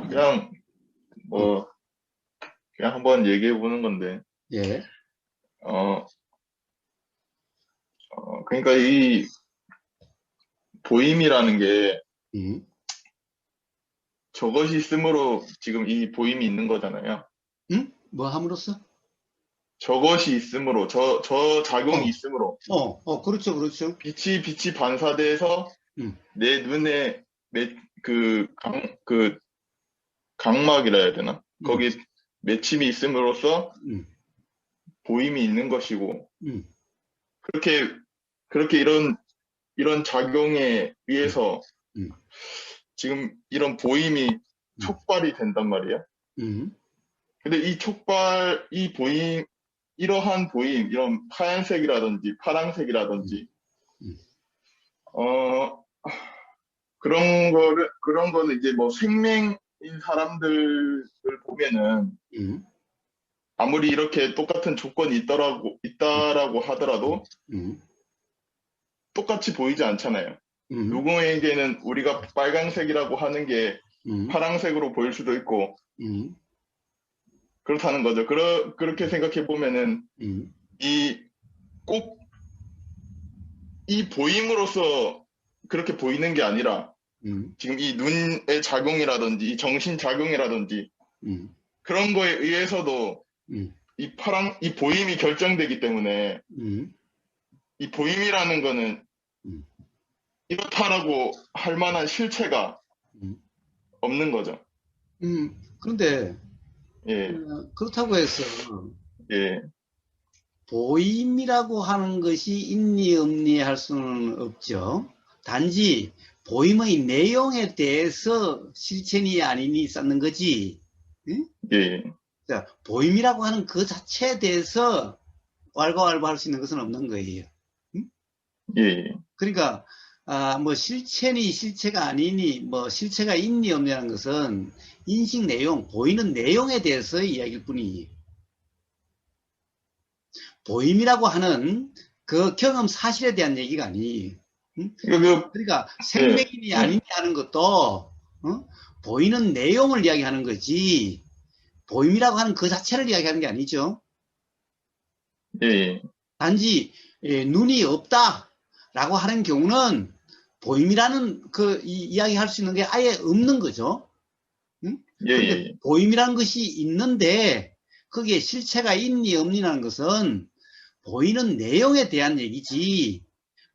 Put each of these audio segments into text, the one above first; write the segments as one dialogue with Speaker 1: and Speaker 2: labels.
Speaker 1: 그냥
Speaker 2: 어,
Speaker 1: 뭐 그냥 한번 얘기해 보는 건데
Speaker 2: 예.
Speaker 1: 어, 그러니까 이 보임이라는 게
Speaker 2: 음.
Speaker 1: 저것이 있으므로 지금 이 보임이 있는 거잖아요.
Speaker 2: 뭐 함으로써?
Speaker 1: 저것이 있으므로 저 작용이
Speaker 2: 어,
Speaker 1: 있으므로
Speaker 2: 그렇죠, 그렇죠.
Speaker 1: 빛이 반사돼서
Speaker 2: 음,
Speaker 1: 내 눈에 그 각막이라 해야 되나?
Speaker 2: 음,
Speaker 1: 거기 맺힘이 있음으로써
Speaker 2: 음,
Speaker 1: 보임이 있는 것이고
Speaker 2: 음,
Speaker 1: 그렇게 그렇게 이런 작용에
Speaker 2: 음,
Speaker 1: 의해서
Speaker 2: 음,
Speaker 1: 지금 이런 보임이
Speaker 2: 음,
Speaker 1: 촉발이 된단 말이에요.
Speaker 2: 음,
Speaker 1: 근데 이 보임, 이러한 보임, 이런 하얀색이라든지
Speaker 2: 음,
Speaker 1: 파란색이라든지,
Speaker 2: 음,
Speaker 1: 어, 그런 거는 이제 뭐 생명인 사람들을 보면은
Speaker 2: 음,
Speaker 1: 아무리 이렇게 똑같은 조건이 있다라고
Speaker 2: 음,
Speaker 1: 하더라도
Speaker 2: 음,
Speaker 1: 똑같이 보이지 않잖아요.
Speaker 2: 음,
Speaker 1: 누구에게는 우리가 빨간색이라고 하는 게
Speaker 2: 음,
Speaker 1: 파란색으로 보일 수도 있고,
Speaker 2: 음,
Speaker 1: 그렇다는 거죠. 그렇게 생각해 보면은,
Speaker 2: 음,
Speaker 1: 이, 꼭, 이 보임으로써 그렇게 보이는 게 아니라,
Speaker 2: 음,
Speaker 1: 지금 이 눈의 작용이라든지, 이 정신 작용이라든지,
Speaker 2: 음,
Speaker 1: 그런 거에 의해서도
Speaker 2: 음,
Speaker 1: 이 보임이 결정되기 때문에,
Speaker 2: 음,
Speaker 1: 이 보임이라는 거는
Speaker 2: 음,
Speaker 1: 이렇다라고 할 만한 실체가
Speaker 2: 음.
Speaker 1: 없는 거죠.
Speaker 2: 그런데,
Speaker 1: 예,
Speaker 2: 그렇다고 해서,
Speaker 1: 예,
Speaker 2: 보임이라고 하는 것이 있니 없니 할 수는 없죠. 단지 보임의 내용에 대해서 실체니 아니니 쌓는 거지. 응?
Speaker 1: 예,
Speaker 2: 자, 보임이라고 하는 그 자체에 대해서 왈가왈부할 수 있는 것은 없는 거예요. 응?
Speaker 1: 예,
Speaker 2: 그러니까 뭐 실체니 실체가 아니니 뭐 실체가 있니 없냐는 것은 인식 내용, 보이는 내용에 대해서 이야기일 뿐이에요. 보임이라고 하는 그 경험 사실에 대한 얘기가 아니에요. 응?
Speaker 1: 그,
Speaker 2: 그러니까
Speaker 1: 예,
Speaker 2: 생명이니
Speaker 1: 예,
Speaker 2: 아니니 하는 것도 보이는 내용을 이야기하는 거지 보임이라고 하는 그 자체를 이야기하는 게 아니죠.
Speaker 1: 예,
Speaker 2: 단지 눈이 없다라고 하는 경우는 보임이라는 그 이야기할 수 있는 게 아예 없는 거죠. 응?
Speaker 1: 예,
Speaker 2: 그런데
Speaker 1: 예,
Speaker 2: 보임이라는 것이 있는데 거기에 실체가 있니 없니라는 것은 보이는 내용에 대한 얘기지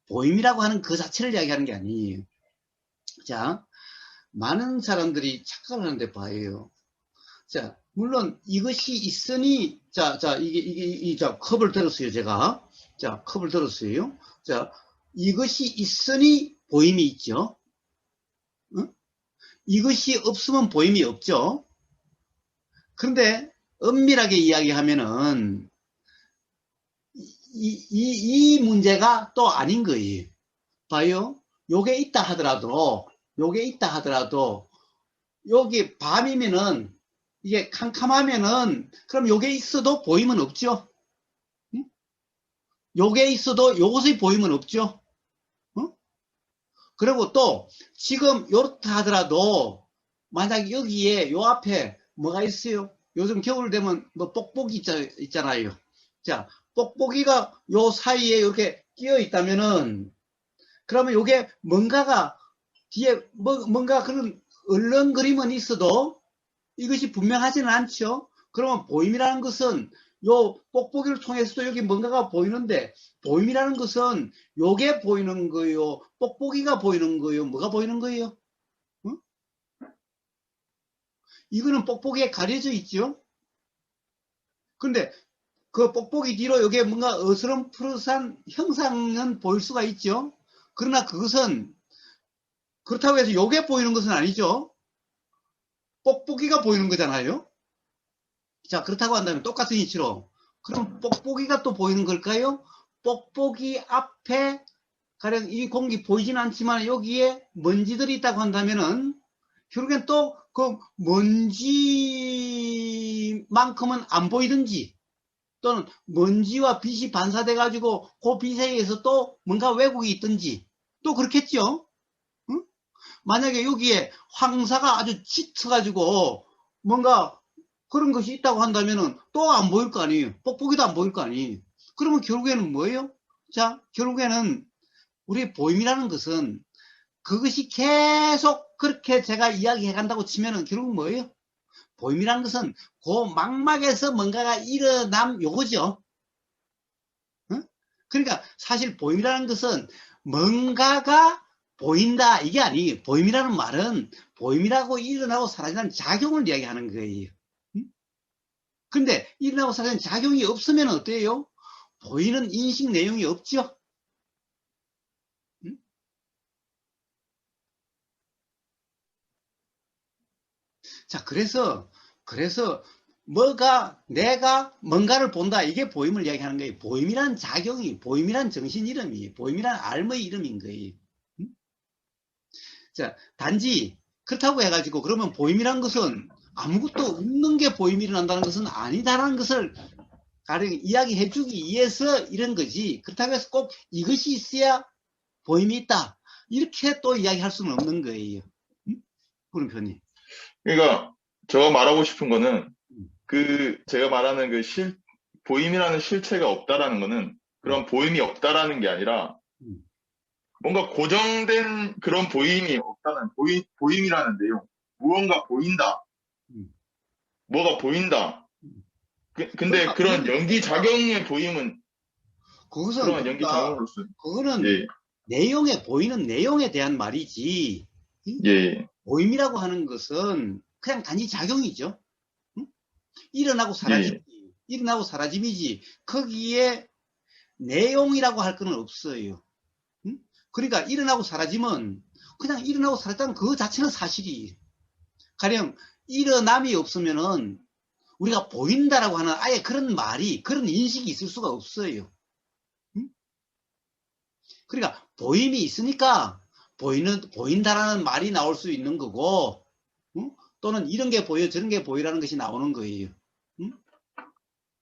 Speaker 2: 보임이라고 하는 그 자체를 이야기하는 게 아니에요. 자, 많은 사람들이 착각을 하는데 봐요. 자, 물론 이것이 있으니, 자, 컵을 들었어요, 제가. 자, 컵을 들었어요. 자, 이것이 있으니 보임이 있죠. 응? 이것이 없으면 보임이 없죠. 그런데 엄밀하게 이야기하면은 이 문제가 또 아닌 거예요. 봐요. 요게 있다 하더라도, 요게 있다 하더라도 여기 밤이면은 이게 캄캄하면은 그럼 요게 있어도 보임은 없죠. 응? 요게 있어도 요것의 보임은 없죠. 응? 그리고 또 지금 요렇다 하더라도 만약 여기에 요 앞에 뭐가 있어요? 요즘 겨울 되면 뭐 뽁뽁이 있잖아요. 자, 뽁뽁이가 요 사이에 이렇게 끼어 있다면은 그러면 요게 뭔가가 뒤에 뭔가 그런 얼렁거림은 있어도 이것이 분명하지는 않죠. 그러면 보임이라는 것은 요 뽁뽁이를 통해서도 여기 뭔가가 보이는데 보임이라는 것은 요게 보이는 거요, 뽁뽁이가 보이는 거요, 뭐가 보이는 거예요? 응? 이거는 뽁뽁이에 가려져 있죠. 근데 그 뽁뽁이 뒤로 여기에 뭔가 어스럼푸릇한 형상은 보일 수가 있죠. 그러나 그것은 그렇다고 해서 요게 보이는 것은 아니죠. 뽁뽁이가 보이는 거잖아요. 자, 그렇다고 한다면 똑같은 이치로. 그럼 뽁뽁이가 또 보이는 걸까요? 뽁뽁이 앞에 가령 이 공기 보이진 않지만 여기에 먼지들이 있다고 한다면은 결국엔 또 그 먼지만큼은 안 보이든지 또는 먼지와 빛이 반사돼 가지고 그 빛에 의해서 또 뭔가 왜곡이 있든지 또 그렇겠죠. 응? 만약에 여기에 황사가 아주 짙어가지고 뭔가 그런 것이 있다고 한다면은 또 안 보일 거 아니에요. 뽁뽁이도 안 보일 거 아니에요. 그러면 결국에는 뭐예요? 자, 결국에는 우리 보임이라는 것은 그것이 계속 그렇게 제가 이야기해 간다고 치면은 결국 뭐예요? 보임이라는 것은 그 망막에서 뭔가가 일어남 요거죠. 응? 그러니까 사실 보임이라는 것은 뭔가가 보인다 이게 아니에요. 보임이라는 말은 보임이라고 일어나고 사라지는 작용을 이야기하는 거예요. 응? 근데 일어나고 사라지는 작용이 없으면 어때요? 보이는 인식 내용이 없죠. 응? 자, 그래서 내가 뭔가를 본다 이게 보임을 이야기하는 거예요. 보임이란 작용이, 보임이란 정신 이름이, 보임이란 알의 이름인 거예요. 응? 자, 단지 그렇다고 해가지고 그러면 보임이란 것은 아무것도 없는 게 보임이 일어난다는 것은 아니다라는 것을 가령 이야기해 주기 위해서 이런 거지. 그렇다고 해서 꼭 이것이 있어야 보임이 있다. 이렇게 또 이야기할 수는 없는 거예요. 응? 그런 편이.
Speaker 1: 그러니까 제가 말하고 싶은 거는
Speaker 2: 응,
Speaker 1: 제가 말하는 보임이라는 실체가 없다라는 거는
Speaker 2: 응,
Speaker 1: 그런 보임이 없다라는 게 아니라
Speaker 2: 응,
Speaker 1: 뭔가 고정된 그런 보임이 없다는 보임이라는 내용. 무언가 보인다.
Speaker 2: 응.
Speaker 1: 뭐가 보인다. 근데
Speaker 2: 그러니까
Speaker 1: 그런 연기 작용의 보임은
Speaker 2: 그것은
Speaker 1: 그런 연기
Speaker 2: 그러니까
Speaker 1: 작용으로서
Speaker 2: 그거는
Speaker 1: 예,
Speaker 2: 내용에 보이는 내용에 대한 말이지. 응?
Speaker 1: 예,
Speaker 2: 보임이라고 하는 것은 그냥 단지 작용이죠. 응? 일어나고 사라짐,
Speaker 1: 예,
Speaker 2: 일어나고 사라짐이지. 거기에 내용이라고 할 거는 없어요. 응? 그러니까 일어나고 사라짐은 그냥 일어나고 사라졌다는 그 자체는 사실이. 가령 일어남이 없으면은 우리가 보인다라고 하는 아예 그런 말이 그런 인식이 있을 수가 없어요. 응? 그러니까 보임이 있으니까 보인다라는 말이 나올 수 있는 거고, 응? 또는 이런 게 보여 저런 게 보이라는 것이 나오는 거예요. 응?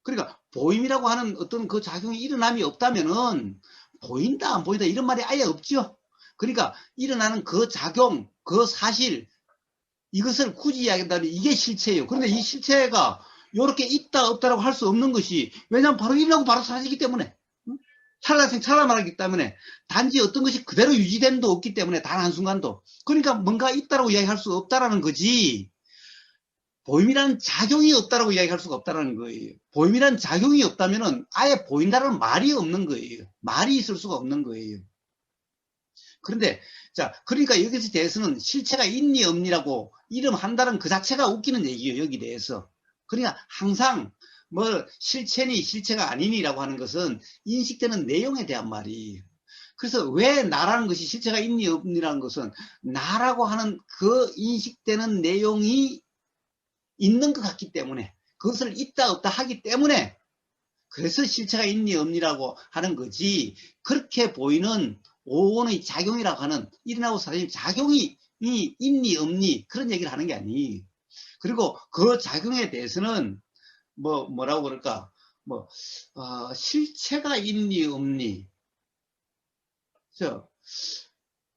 Speaker 2: 그러니까 보임이라고 하는 어떤 그 작용이 일어남이 없다면은 보인다 안 보인다 이런 말이 아예 없죠. 그러니까 일어나는 그 작용 그 사실 이것을 굳이 이야기한다면 이게 실체예요. 그런데 이 실체가 이렇게 있다 없다라고 할 수 없는 것이 왜냐하면 바로 일어나고 바로 사라지기 때문에 찰나생 찰나말하기 때문에 단지 어떤 것이 그대로 유지된 도 없기 때문에 단 한순간도 그러니까 뭔가 있다라고 이야기할 수 없다라는 거지 보임이라는 작용이 없다라고 이야기할 수가 없다라는 거예요. 보임이라는 작용이 없다면은 아예 보인다는 말이 없는 거예요. 말이 있을 수가 없는 거예요. 그런데 자 그러니까 여기서 대해서는 실체가 있니 없니라고 이름한다는 그 자체가 웃기는 얘기예요. 여기 대해서. 그러니까 항상 뭐 실체니 실체가 아니니라고 하는 것은 인식되는 내용에 대한 말이에요. 그래서 왜 나라는 것이 실체가 있니 없니라는 것은 나라고 하는 그 인식되는 내용이 있는 것 같기 때문에 그것을 있다 없다 하기 때문에 그래서 실체가 있니 없니라고 하는 거지 그렇게 보이는 오온의 작용이라고 하는 일어나고 사라지는 작용이 있니 없니 그런 얘기를 하는 게 아니. 그리고 그 작용에 대해서는 뭐라고 그럴까 실체가 있니 없니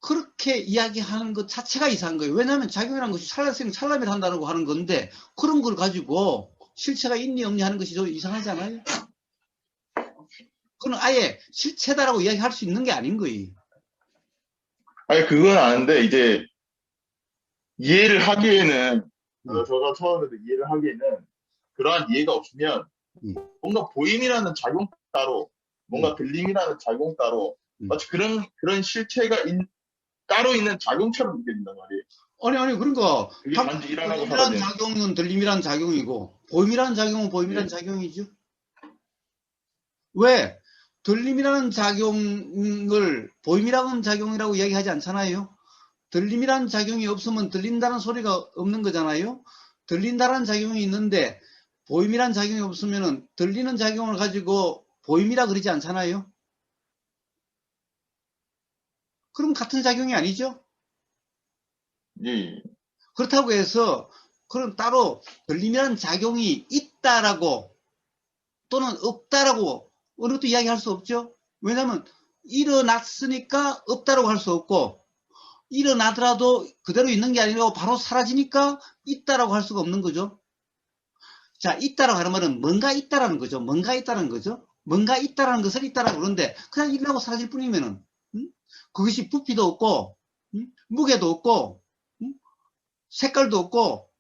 Speaker 2: 그렇게 이야기하는 것 자체가 이상한 거예요. 왜냐하면 작용이라는 것이 찰나생 찰나를 한다고 하는 건데 그런 걸 가지고 실체가 있니 없니 하는 것이 좀 이상하잖아요. 그건 아예 실체다라고 이야기할 수 있는 게 아닌 거예요.
Speaker 1: 아니 그건 아는데 이제 이해를 하기에는
Speaker 2: 음,
Speaker 1: 저가 처음에도 이해를 하기에는 그러한 이해가 없으면
Speaker 2: 음,
Speaker 1: 뭔가 보임이라는 작용 따로
Speaker 2: 음,
Speaker 1: 뭔가 들림이라는 작용 따로
Speaker 2: 음.
Speaker 1: 마치 그런 실체가 따로 있는 작용처럼 느껴진단 말이에요.
Speaker 2: 아니, 그러니까,
Speaker 1: 그게
Speaker 2: 당연히
Speaker 1: 단지 일어나고
Speaker 2: 들림이라는
Speaker 1: 사라지는.
Speaker 2: 작용은 들림이라는 작용이고, 보임이라는 작용은 보임이라는
Speaker 1: 예,
Speaker 2: 작용이죠. 왜? 들림이라는 작용을 보임이라는 작용이라고 이야기하지 않잖아요. 들림이라는 작용이 없으면 들린다는 소리가 없는 거잖아요. 들린다는 작용이 있는데, 보임이라는 작용이 없으면 들리는 작용을 가지고 보임이라 그러지 않잖아요. 그럼 같은 작용이 아니죠?
Speaker 1: 예,
Speaker 2: 그렇다고 해서 그럼 따로 들림이라는 작용이 있다라고 또는 없다라고 어느 것도 이야기할 수 없죠. 왜냐하면 일어났으니까 없다라고 할 수 없고 일어나더라도 그대로 있는 게 아니라 바로 사라지니까 있다라고 할 수가 없는 거죠. 자, 있다라고 하는 말은 뭔가 있다라는 거죠. 뭔가 있다라는 거죠. 뭔가 있다라는 것을 있다라고 그러는데 그냥 일어나고 사라질 뿐이면은 그것이 부피도 없고 무게도 없고 색깔도 없고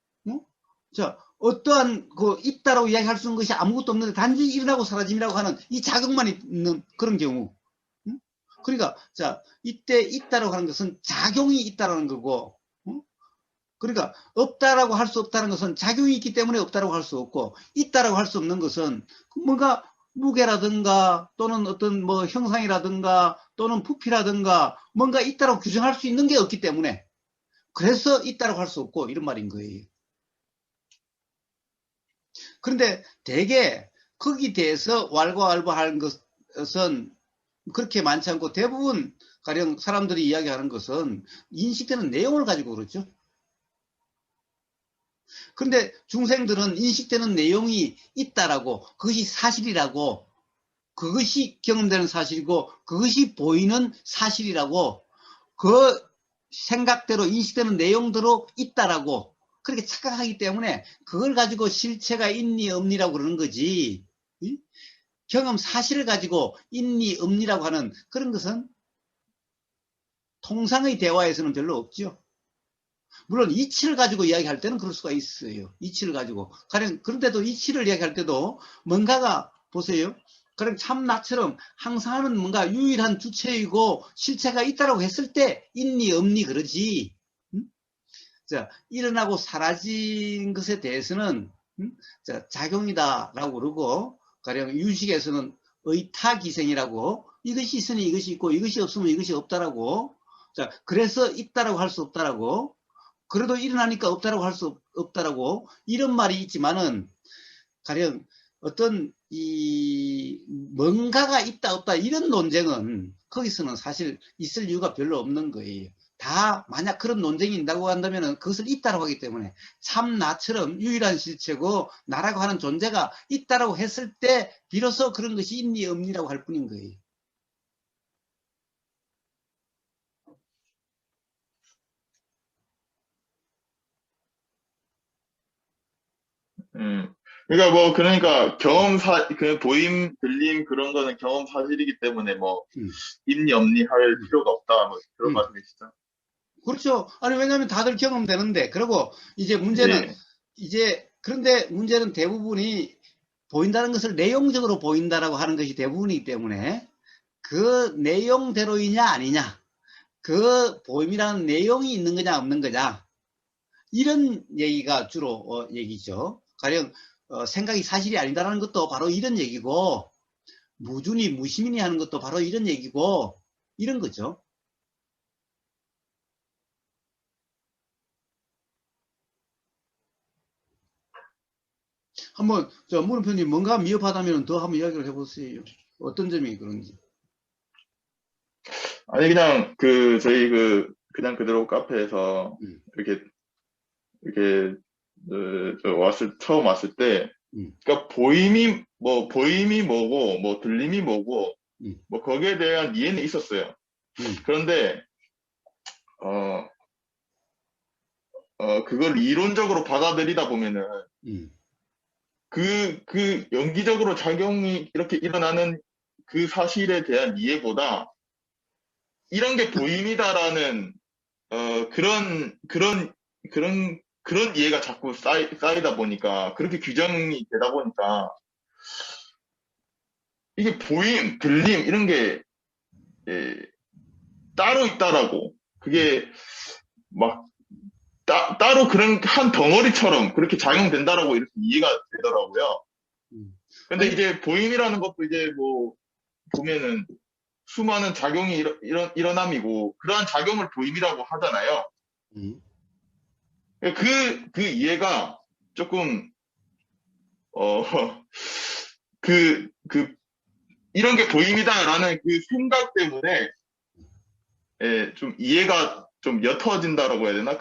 Speaker 2: 자, 어떠한 그 있다라고 이야기할 수 있는 것이 아무것도 없는데 단지 일어나고 사라짐이라고 하는 이 자극만 있는 그런 경우. 그러니까 자, 이때 있다라고 하는 것은 작용이 있다라는 거고, 그러니까 없다라고 할 수 없다는 것은 작용이 있기 때문에 없다라고 할 수 없고, 있다라고 할 수 없는 것은 뭔가 무게라든가 또는 어떤 뭐 형상이라든가 또는 부피라든가 뭔가 있다라고 규정할 수 있는 게 없기 때문에 그래서 있다라고 할 수 없고 이런 말인 거예요. 그런데 대개 거기에 대해서 왈가왈부하는 것은 그렇게 많지 않고 대부분 가령 사람들이 이야기하는 것은 인식되는 내용을 가지고 그렇죠. 그런데 중생들은 인식되는 내용이 있다라고 그것이 사실이라고 그것이 경험되는 사실이고 그것이 보이는 사실이라고 그 생각대로 인식되는 내용대로 있다라고 그렇게 착각하기 때문에 그걸 가지고 실체가 있니 없니라고 그러는 거지. 경험 사실을 가지고 있니 없니라고 하는 그런 것은 통상의 대화에서는 별로 없죠. 물론 이치를 가지고 이야기할 때는 그럴 수가 있어요. 이치를 가지고. 가령 그런데도 이치를 이야기할 때도 뭔가가 보세요. 그럼 참 나처럼 항상 하는 뭔가 유일한 주체이고 실체가 있다라고 했을 때 있니 없니 그러지. 자, 일어나고 사라진 것에 대해서는 자, 작용이다라고 그러고 가령 유식에서는 의타기생이라고 이것이 있으니 이것이 있고 이것이 없으면 이것이 없다라고 자, 그래서 있다라고 할 수 없다라고 그래도 일어나니까 없다라고 할 수 없다라고 이런 말이 있지만은 가령 어떤 이 뭔가가 있다 없다 이런 논쟁은 거기서는 사실 있을 이유가 별로 없는 거예요. 다 만약 그런 논쟁이 있다고 한다면 그것을 있다라고 하기 때문에 참 나처럼 유일한 실체고 나라고 하는 존재가 있다라고 했을 때 비로소 그런 것이 있니 없니라고 할 뿐인 거예요.
Speaker 1: 그러니까 뭐 그러니까 그 보임, 들림 그런 거는 경험 사실이기 때문에 뭐 있니 없니 할 필요가 없다 뭐 그런
Speaker 2: 음.
Speaker 1: 말씀이시죠?
Speaker 2: 그렇죠. 아니, 왜냐하면 다들 경험되는데, 그리고 이제 문제는,
Speaker 1: 예.
Speaker 2: 그런데 문제는 대부분이 보인다는 것을 내용적으로 보인다라고 하는 것이 대부분이기 때문에 그 내용대로이냐 아니냐, 그 보임이라는 내용이 있는 거냐 없는 거냐, 이런 얘기가 주로 얘기죠. 가령 생각이 사실이 아니다라는 것도 바로 이런 얘기고, 무준이 무시민이 하는 것도 바로 이런 얘기고, 이런 거죠. 한번 문은표님 뭔가 미흡하다면 더 한번 이야기를 해보세요. 어떤 점이 그런지.
Speaker 1: 아니 그냥 그 저희 그 그냥 그대로 카페에서
Speaker 2: 음,
Speaker 1: 이렇게 처음 왔을 때
Speaker 2: 음,
Speaker 1: 그러니까 보임이 뭐고 뭐 들림이 뭐고
Speaker 2: 음,
Speaker 1: 뭐 거기에 대한 이해는 있었어요.
Speaker 2: 음,
Speaker 1: 그런데 어, 그걸 이론적으로 받아들이다 보면은
Speaker 2: 음,
Speaker 1: 그 연기적으로 작용이 이렇게 일어나는 그 사실에 대한 이해보다 이런 게 보임이다라는 그런 이해가 자꾸 쌓이다 보니까 그렇게 규정이 되다 보니까 이게 보임, 들림 이런 게 예, 따로 있다라고 그게 막 따로 그런 한 덩어리처럼 그렇게 작용된다라고 이렇게 이해가 되더라고요.
Speaker 2: 음.
Speaker 1: 근데
Speaker 2: 아니,
Speaker 1: 이제 보임이라는 것도 이제 뭐 보면은 수많은 작용이 일어남이고 그러한 작용을 보임이라고 하잖아요.
Speaker 2: 음,
Speaker 1: 그 이해가 조금 어, 그 이런 게 보임이다라는 그 생각 때문에 좀 이해가 좀 옅어진다라고 해야 되나?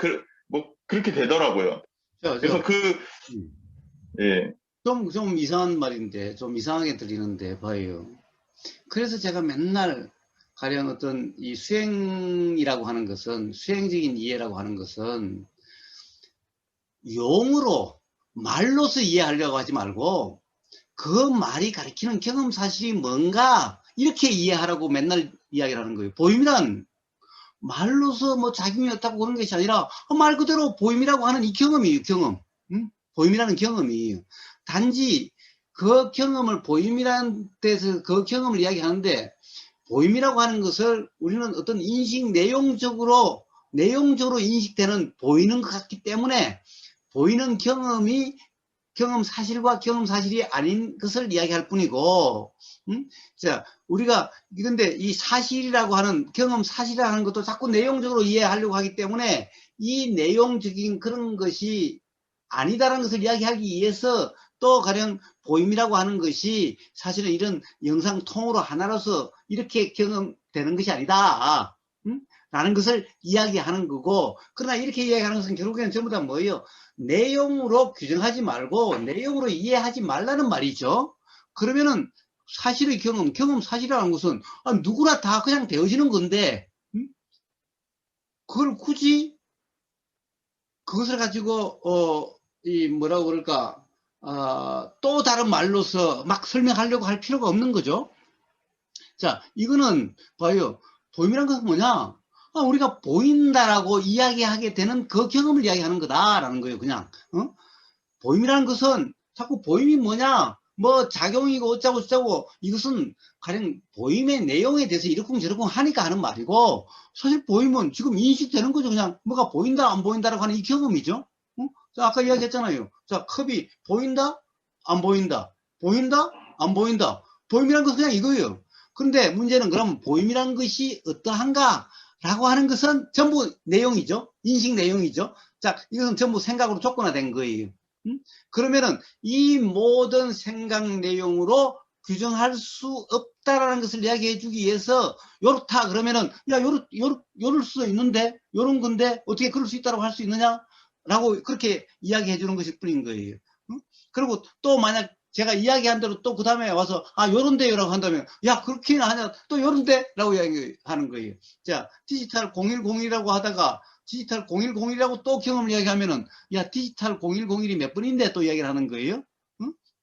Speaker 1: 뭐 그렇게 되더라고요.
Speaker 2: 저,
Speaker 1: 그래서
Speaker 2: 저, 음.
Speaker 1: 예,
Speaker 2: 좀 이상한 말인데, 좀 이상하게 들리는데, 봐요. 그래서 제가 맨날 가령 어떤 이 수행이라고 하는 것은, 수행적인 이해라고 하는 것은 용으로, 말로서 이해하려고 하지 말고 그 말이 가리키는 경험 사실이 뭔가 이렇게 이해하라고 맨날 이야기를 하는 거예요. 보임이란 말로서 뭐 작용이 없다고 그런 것이 아니라 말 그대로 보임이라고 하는 이 경험이에요. 경험. 응? 보임이라는 경험이 단지 그 경험을 보임이라는 데서 그 경험을 이야기하는데, 보임이라고 하는 것을 우리는 어떤 인식 내용적으로 인식되는 보이는 것 같기 때문에 보이는 경험이 경험 사실과 경험 사실이 아닌 것을 이야기할 뿐이고, 자, 우리가, 근데 이 사실이라고 하는, 경험 사실이라는 것도 자꾸 내용적으로 이해하려고 하기 때문에 이 내용적인 그런 것이 아니다라는 것을 이야기하기 위해서 또 가령 보임이라고 하는 것이 사실은 이런 영상 통으로 하나로서 이렇게 경험되는 것이 아니다. 라는 것을 이야기하는 거고, 그러나 이렇게 이야기하는 것은 결국에는 전부 다 뭐예요? 내용으로 규정하지 말고 내용으로 이해하지 말라는 말이죠. 그러면은 사실의 경험 사실이라는 것은 누구나 다 그냥 되어지는 건데, 그걸 굳이 그것을 가지고 이 뭐라고 그럴까, 또 다른 말로서 막 설명하려고 할 필요가 없는 거죠. 자, 이거는 봐요. 보임이란 것은 뭐냐? 우리가 보인다라고 이야기하게 되는 그 경험을 이야기하는 거다라는 거예요. 그냥 보임이라는 것은 자꾸 보임이 뭐냐, 뭐 작용이고 어쩌고 저쩌고, 이것은 가령 보임의 내용에 대해서 이러쿵저러쿵 하니까 하는 말이고, 사실 보임은 지금 인식되는 거죠. 그냥 뭐가 보인다 안 보인다라고 하는 이 경험이죠. 자, 아까 이야기했잖아요. 자, 컵이 보인다 안 보인다, 보인다 안 보인다. 보임이라는 것은 그냥 이거예요. 그런데 문제는 그럼 보임이라는 것이 어떠한가 라고 하는 것은 전부 내용이죠. 인식 내용이죠. 자, 이것은 전부 생각으로 조건화된 거예요. 그러면은 이 모든 생각 내용으로 규정할 수 없다라는 것을 이야기해 주기 위해서, 요렇다 그러면은 요럴 수 있는데, 요런 건데 어떻게 그럴 수 있다고 할 수 있느냐 라고 그렇게 이야기해 주는 것일 뿐인 거예요. 그리고 또 만약 제가 이야기한 대로 또 그 다음에 와서 요런데요 라고 한다면, 야 그렇게는 하냐, 또 요런데 라고 이야기하는 거예요. 자, 디지털 0101이라고 하다가 디지털 0101이라고 또 경험을 이야기하면은, 야 디지털 0101이 몇 번인데 또 이야기를 하는 거예요.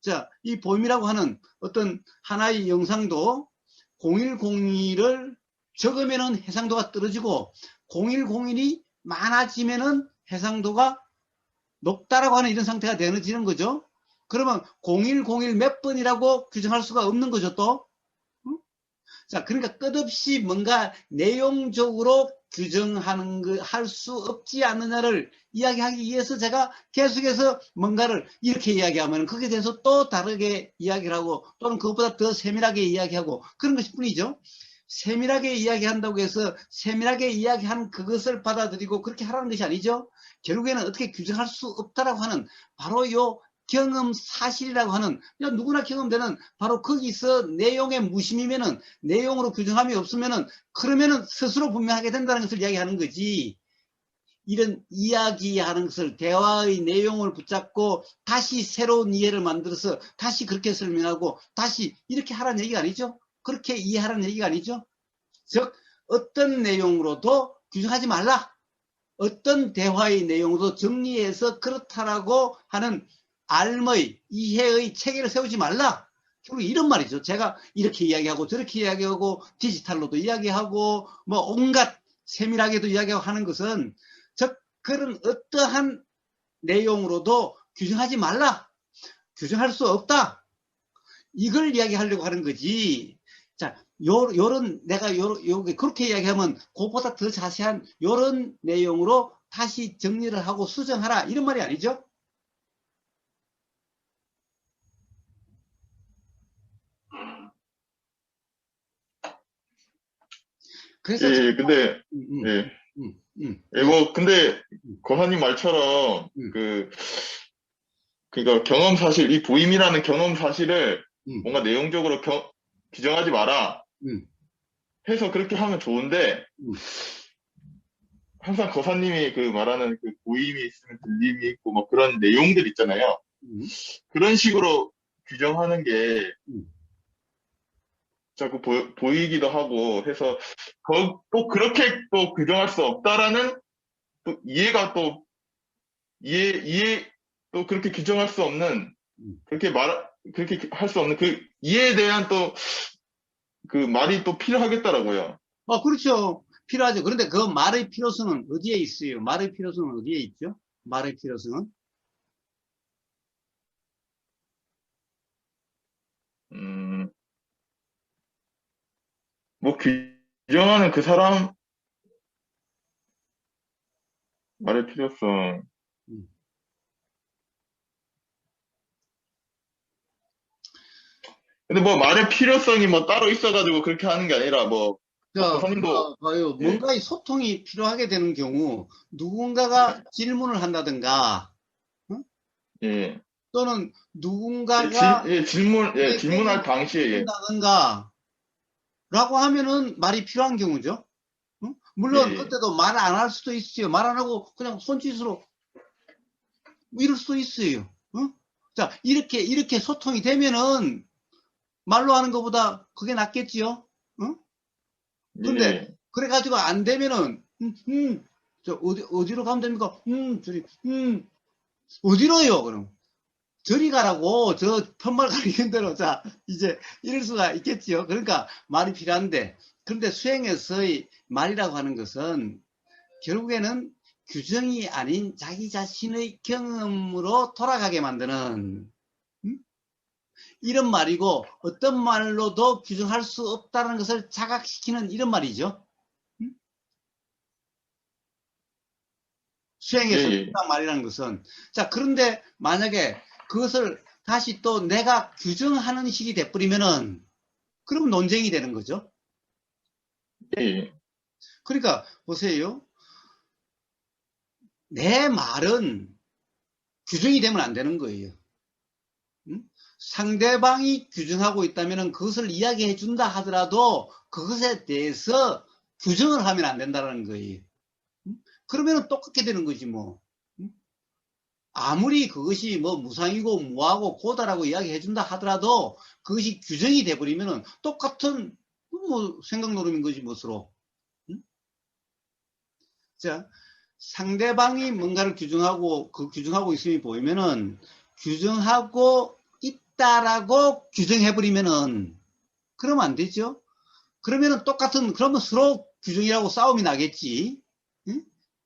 Speaker 2: 자, 이 보임이라고 하는 어떤 하나의 영상도 0101을 적으면은 해상도가 떨어지고 0101이 많아지면은 해상도가 높다라고 하는 이런 상태가 되어지는 거죠. 그러면 0101 몇 번이라고 규정할 수가 없는 거죠, 또. 자, 그러니까 끝없이 뭔가 내용적으로 규정하는 거 할 수 없지 않느냐를 이야기하기 위해서 제가 계속해서 뭔가를 이렇게 이야기하면 거기에 대해서 또 다르게 이야기를 하고, 또는 그것보다 더 세밀하게 이야기하고 그런 것일 뿐이죠. 세밀하게 이야기한다고 해서 세밀하게 이야기한 그것을 받아들이고 그렇게 하라는 것이 아니죠. 결국에는 어떻게 규정할 수 없다라고 하는 바로 요 경험 사실이라고 하는, 누구나 경험되는 바로 거기서 내용의 무심이면은, 내용으로 규정함이 없으면은, 그러면은 스스로 분명하게 된다는 것을 이야기하는 거지. 이런 이야기하는 것을, 대화의 내용을 붙잡고 다시 새로운 이해를 만들어서 다시 그렇게 설명하고 다시 이렇게 하라는 얘기가 아니죠. 그렇게 이해하라는 얘기가 아니죠. 즉 어떤 내용으로도 규정하지 말라, 어떤 대화의 내용으로도 정리해서 그렇다라고 하는 알의, 이해의 체계를 세우지 말라. 결국 이런 말이죠. 제가 이렇게 이야기하고 저렇게 이야기하고 디지털로도 이야기하고 뭐 온갖 세밀하게도 이야기하고 하는 것은, 즉 그런 어떠한 내용으로도 규정하지 말라, 규정할 수 없다, 이걸 이야기하려고 하는 거지. 자, 요런 내가 요게 그렇게 이야기하면 그것보다 더 자세한 요런 내용으로 다시 정리를 하고 수정하라, 이런 말이 아니죠. 그래서
Speaker 1: 예, 근데, 예, 예, 뭐, 근데, 거사님 말처럼, 그러니까 경험 사실, 이 부임이라는 경험 사실을 뭔가 내용적으로 규정하지 마라 해서 그렇게 하면 좋은데, 항상 거사님이 그 말하는 그 보임이 있으면 들림이 있고, 뭐 그런 내용들 있잖아요. 그런 식으로 규정하는 게 자꾸 보이기도 하고 해서 또 그렇게 또 규정할 수 없다라는 또 이해가 또 이해 또 그렇게 규정할 수 없는
Speaker 2: 음.
Speaker 1: 그렇게 할 수 없는 그 이해에 대한 또 그 말이 또 필요하겠더라고요.
Speaker 2: 그렇죠. 필요하죠. 그런데 그 말의 필요성은 어디에 있어요? 말의 필요성은 어디에 있죠? 말의 필요성은?
Speaker 1: 음, 뭐 규정하는 그 사람 말의 필요성.
Speaker 2: 음.
Speaker 1: 근데 뭐 말의 필요성이 뭐 따로 있어가지고 그렇게 하는 게 아니라 뭐 교사님도
Speaker 2: 봐요.
Speaker 1: 예,
Speaker 2: 뭔가의 소통이 필요하게 되는 경우, 누군가가 질문을 한다든가, 어?
Speaker 1: 예,
Speaker 2: 또는 누군가가
Speaker 1: 질문할
Speaker 2: 얘기를
Speaker 1: 당시에 예,
Speaker 2: 묻는다든가, 라고 하면은 말이 필요한 경우죠.
Speaker 1: 예,
Speaker 2: 물론,
Speaker 1: 예,
Speaker 2: 그때도 말 안 할 수도 있어요. 말 안 하고 그냥 손짓으로 이럴 수도 있어요. 자, 이렇게 소통이 되면은 말로 하는 것보다 그게 낫겠지요. 근데,
Speaker 1: 예,
Speaker 2: 그래가지고 안 되면은, 저, 어디로 가면 됩니까? 어디로요, 그럼? 저리 가라고, 저 편말 가리는 대로. 자, 이제 이럴 수가 있겠지요. 그러니까 말이 필요한데, 그런데 수행에서의 말이라고 하는 것은 결국에는 규정이 아닌 자기 자신의 경험으로 돌아가게 만드는, 음? 이런 말이고, 어떤 말로도 규정할 수 없다는 것을 자각시키는 이런 말이죠. 음?
Speaker 1: 예,
Speaker 2: 수행에서
Speaker 1: 예,
Speaker 2: 말이라는 것은. 자, 그런데 만약에 그것을 다시 또 내가 규정하는 식이 돼버리면은, 그럼 논쟁이 되는 거죠.
Speaker 1: 예, 예,
Speaker 2: 그러니까, 보세요. 내 말은 규정이 되면 안 되는 거예요. 상대방이 규정하고 있다면 그것을 이야기해 준다 하더라도 그것에 대해서 규정을 하면 안 된다는 거예요. 그러면 똑같게 되는 거지 뭐. 아무리 그것이 뭐 무상이고 무하고 고다라고 이야기해 준다 하더라도 그것이 규정이 돼버리면 똑같은 뭐 생각 노름인 거지 뭐스로. 자, 상대방이 뭔가를 규정하고 그 규정하고 있음이 보이면은 규정하고 있다라고 규정해버리면은 그러면 안 되죠. 그러면은 똑같은 그러면 서로 규정이라고 싸움이 나겠지. 응?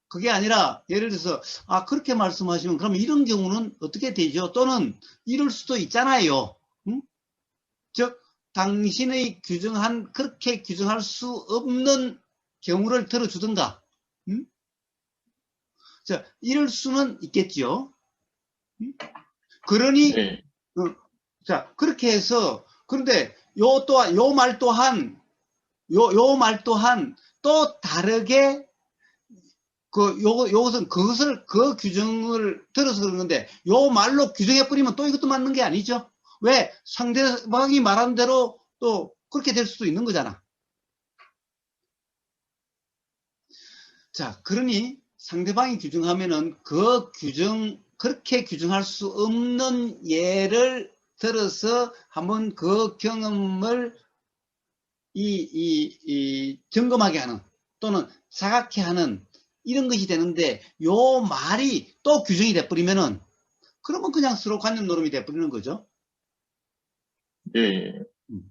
Speaker 2: 그게 아니라 예를 들어서 그렇게 말씀하시면 그러면 이런 경우는 어떻게 되죠? 또는 이럴 수도 있잖아요. 응? 즉 당신의 규정한 그렇게 규정할 수 없는 경우를 들어주든가. 응? 자, 이럴 수는 있겠죠. 응? 그러니
Speaker 1: 예,
Speaker 2: 자 그렇게 해서 그런데 요 말 또한 요 말 또한 또 다르게 요것은 그 규정을 들어서 그런 건데, 요 말로 규정해버리면 또 이것도 맞는 게 아니죠. 왜? 상대방이 말한 대로 또 그렇게 될 수도 있는 거잖아. 자, 그러니 상대방이 규정하면은 그렇게 규정할 수 없는 예를 들어서 한번 그 경험을 점검하게 하는 또는 자각해 하는 이런 것이 되는데 요 말이 또 규정이 돼버리면은 그러면 그냥 서로 관념 노름이 돼버리는 거죠.
Speaker 1: 예, 예.
Speaker 2: 음.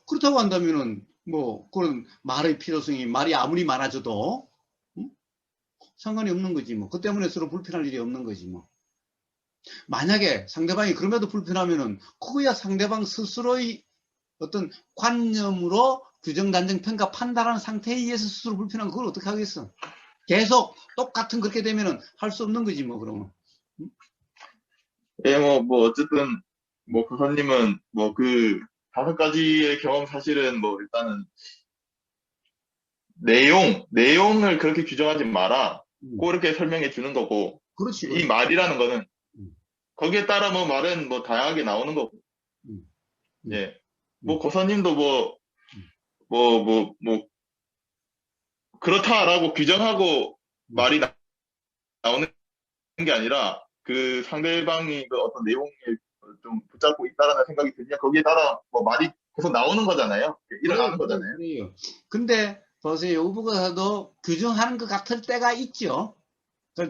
Speaker 2: 그렇다고 한다면은 뭐 그런 말의 필요성이 말이 아무리 많아져도 상관이 없는 거지 뭐. 그 때문에 서로 불편할 일이 없는 거지 뭐. 만약에 상대방이 그럼에도 불편하면은 그거야 상대방 스스로의 어떤 관념으로 규정, 단정, 평가, 판단하는 상태에 의해서 스스로 불편한 그걸 어떻게 하겠어? 계속 똑같은 그렇게 되면은 할 수 없는 거지 뭐 그러면.
Speaker 1: 예, 어쨌든 교사님은 그 5가지의 경험 사실은 일단은 내용을 그렇게 규정하지 마라.
Speaker 2: 음,
Speaker 1: 그렇게 설명해 주는 거고,
Speaker 2: 그렇지,
Speaker 1: 이
Speaker 2: 그렇지.
Speaker 1: 말이라는 거는
Speaker 2: 음,
Speaker 1: 거기에 따라 말은 다양하게 나오는 거고,
Speaker 2: 음, 음,
Speaker 1: 예.
Speaker 2: 음,
Speaker 1: 고사님도
Speaker 2: 음,
Speaker 1: 그렇다라고 규정하고
Speaker 2: 음.
Speaker 1: 말이 나오는 게 아니라 그 상대방이 그 어떤 내용에 좀 붙잡고 있다라는 생각이 드냐, 거기에 따라 말이 계속 나오는 거잖아요. 일어나는 거잖아요.
Speaker 2: 그래요. 근데 보세요. 우부가도 규정하는 것 같을 때가 있죠.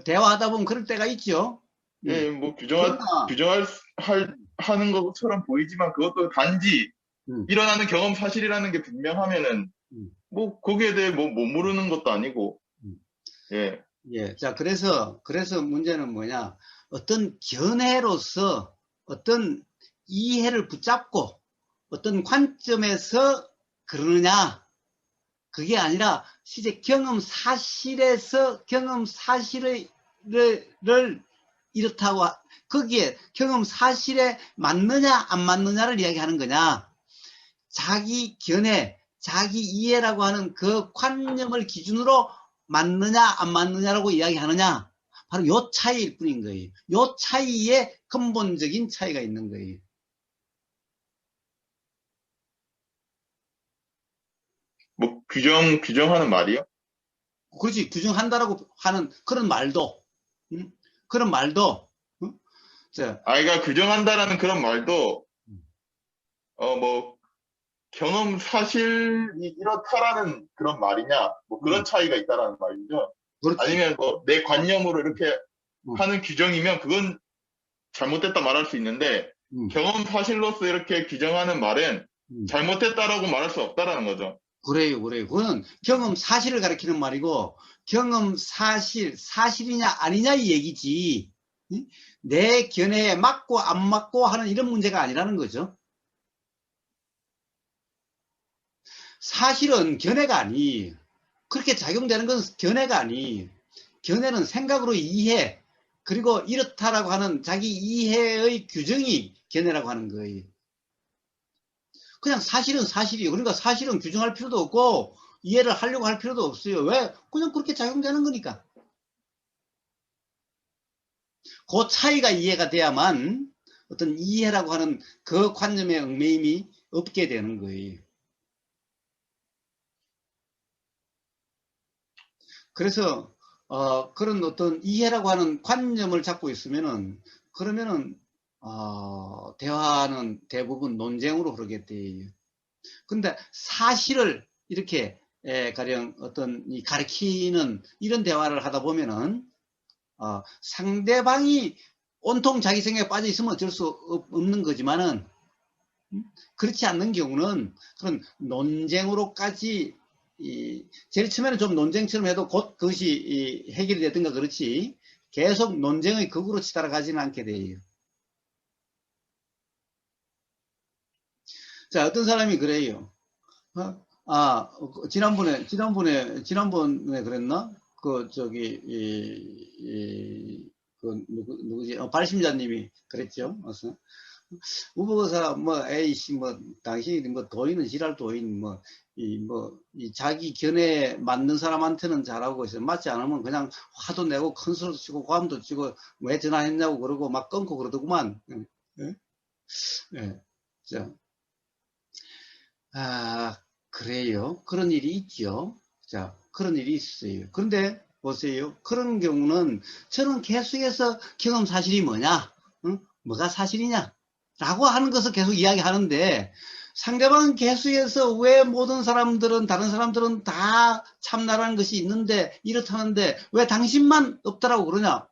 Speaker 2: 대화하다 보면 그럴 때가 있죠.
Speaker 1: 예, 뭐
Speaker 2: 그러나,
Speaker 1: 하는 것처럼 보이지만 그것도 단지
Speaker 2: 음,
Speaker 1: 일어나는 경험 사실이라는 게 분명하면은
Speaker 2: 음,
Speaker 1: 뭐 거기에 대해 뭐 못 모르는 것도 아니고
Speaker 2: 음.
Speaker 1: 예.
Speaker 2: 예. 자, 그래서 문제는 뭐냐. 어떤 견해로서 어떤 이해를 붙잡고 어떤 관점에서 그러느냐. 그게 아니라 실제 경험 사실에서 경험 사실을 이렇다고 거기에 경험 사실에 맞느냐 안 맞느냐를 이야기하는 거냐. 자기 견해, 자기 이해라고 하는 그 관념을 기준으로 맞느냐 안 맞느냐라고 이야기하느냐. 바로 요 차이일 뿐인 거예요. 요 차이에 근본적인 차이가 있는 거예요.
Speaker 1: 뭐 규정하는 말이요?
Speaker 2: 그렇지, 규정한다라고 하는 그런 말도, 그런 말도, 자,
Speaker 1: 아이가 규정한다라는 그런 말도 뭐 경험 사실이 이렇다라는 그런 말이냐, 뭐 그런 차이가 있다라는 말이죠.
Speaker 2: 그렇지.
Speaker 1: 아니면 뭐 내 관념으로 이렇게
Speaker 2: 음,
Speaker 1: 하는 규정이면 그건 잘못됐다 말할 수 있는데
Speaker 2: 음,
Speaker 1: 경험 사실로서 이렇게 규정하는 말은
Speaker 2: 음.
Speaker 1: 잘못됐다라고 말할 수 없다라는 거죠.
Speaker 2: 그래요, 그래요. 그거는 경험 사실을 가리키는 말이고, 경험 사실, 사실이냐 아니냐 이 얘기지. 응? 내 견해에 맞고 안 맞고 하는 이런 문제가 아니라는 거죠. 사실은 견해가 아니. 그렇게 작용되는 건 견해가 아니. 견해는 생각으로 이해, 그리고 이렇다라고 하는 자기 이해의 규정이 견해라고 하는 거예요. 그냥 사실은 사실이에요. 그러니까 사실은 규정할 필요도 없고 이해를 하려고 할 필요도 없어요. 왜? 그냥 그렇게 작용되는 거니까. 그 차이가 이해가 돼야만 어떤 이해라고 하는 그 관념의 얽매임이 없게 되는 거예요. 그래서 그런 어떤 이해라고 하는 관념을 잡고 있으면은 그러면은 대화는 대부분 논쟁으로 흐르게 돼요. 근데 사실을 이렇게 가령 어떤 이 가르치는 이런 대화를 하다 보면은 상대방이 온통 자기 생각에 빠져 있으면 어쩔 수 없는 거지만은 그렇지 않는 경우는 그런 논쟁으로까지 제일 처음에는 좀 논쟁처럼 해도 곧 그것이 해결이 되든가 그렇지 계속 논쟁의 극으로 치달아가지는 않게 돼요. 자, 어떤 사람이 그래요. 지난번에 그랬나? 그, 저기, 누구지? 발심자님이 그랬죠. 어서. 우보사, 뭐, 에이씨, 뭐, 당신이 뭐, 도인은 지랄 도인, 뭐, 이 자기 견해에 맞는 사람한테는 잘하고 있어요. 맞지 않으면 그냥 화도 내고 큰 소리도 치고 고함도 치고 왜 전화했냐고 그러고 막 끊고 그러더구만. 예? 예. 자, 그래요. 그런 일이 있죠. 자, 그런 일이 있어요. 그런데 보세요. 그런 경우는 저는 계속해서 경험 사실이 뭐냐? 응? 뭐가 사실이냐? 라고 하는 것을 계속 이야기하는데 상대방은 계속해서 왜 모든 사람들은 다른 사람들은 다 참나라는 것이 있는데 이렇다는데 왜 당신만 없다라고 그러냐?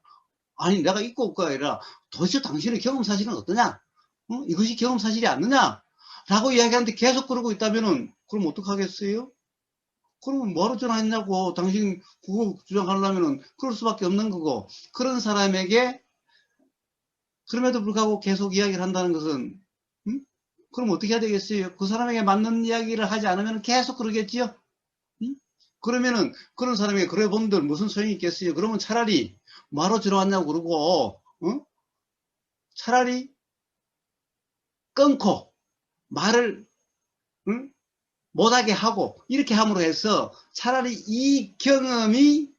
Speaker 2: 아니 내가 있고 없고가 아니라 도대체 당신의 경험 사실은 어떠냐? 응? 이것이 경험 사실이 아니냐? 라고 이야기하는데 계속 그러고 있다면은 그럼 어떡하겠어요? 그러면 뭐하러 전화했냐고 당신 그거 주장하려면은 그럴 수밖에 없는 거고 그런 사람에게 그럼에도 불구하고 계속 이야기를 한다는 것은 그럼 어떻게 해야 되겠어요? 그 사람에게 맞는 이야기를 하지 않으면 계속 그러겠지요? 그러면은 그런 사람에게 그래 본들 무슨 소용이 있겠어요? 그러면 차라리 뭐하러 전화왔냐고 그러고 차라리 끊고 말을 응? 못하게 하고 이렇게 함으로 해서 차라리 이 경험이